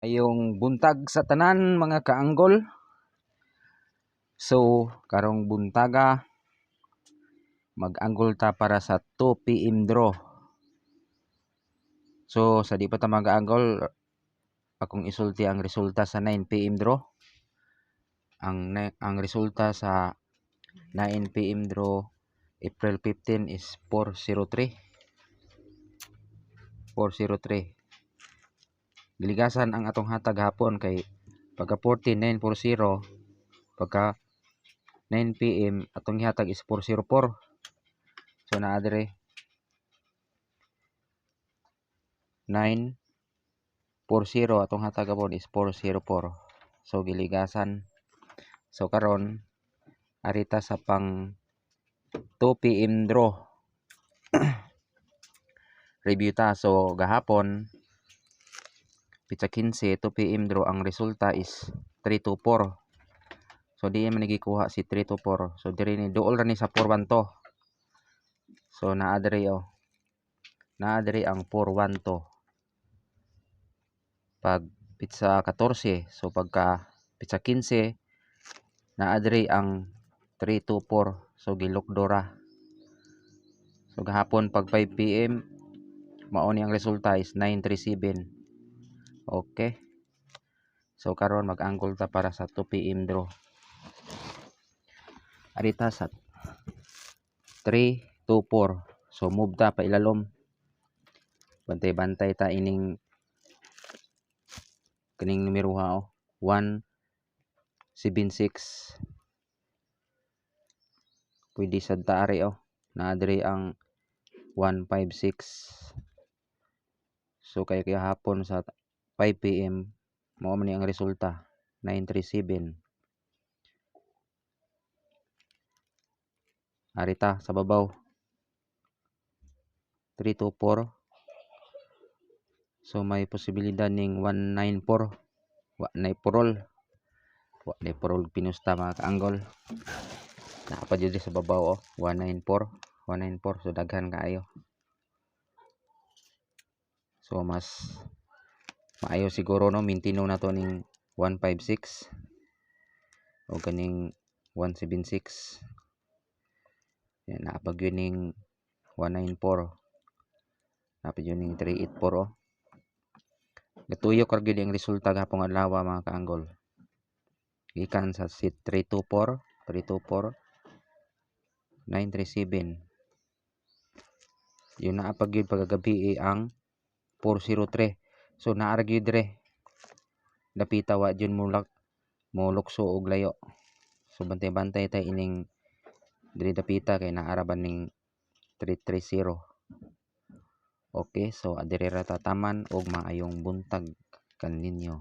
Ayong buntag sa tanan mga kaanggol. So, karong buntaga mag-anggol ta para sa 2 PM draw. So, sa di pa ta mag-anggol, akong isulti ang resulta sa 9 PM draw. Ang resulta sa 9 PM draw April 15 is 403. 403. Giligasan ang atong hatag hapon kay pagka 14940 pagka 9 PM atong ihatag is 404. So naa dire 940 atong hatag hapon is 404. So giligasan. So karon arita sa pang 2 PM draw. Review ta. So gahapon pitsa 15 2 PM draw ang resulta is 324. So di man nagikuha si 324. So diri ni duol ra ni sa 412. So naa diri naa diri ang 412. Pag pitsa 14, so pagka pitsa 15 naa diri ang 324. So gilukdora. So gahapon pag 5 PM mao ni ang resulta is 937. Okay. So karon mag-anggol ta para sa 2 PM draw. Arita sa 324. So move ta pa ilalom. Bantay-bantay ta ining kining numero ha 176. Pwede sad ta ari naa diri ang 156. So kay hapon sa 5 PM mao man ni ang resulta 937. Arita sa babaw 324. So may posibilidad ning 194. Wa nay purol pinusta mga kaanggol. Naa pa jud sa babaw 194. 194 so daghan kaayo. So mas maayo siguro mintino na to ning 156 o kaning 176. Yan naapag yun ning 194. Naapag yun ning 384 Gatuyok ra gyud ang resulta gapong adlaw mga kaanggol. Gikan sa sit 324 937. Yun naapag yun pagagabi ang 403. So naa ra gyud dire. Dapita wa jud mulukso og layo. So bantay-bantay ta ining diri dapita kay naaraban ning 330. Okay, so adire ra tataman og maayong buntag kaninyo.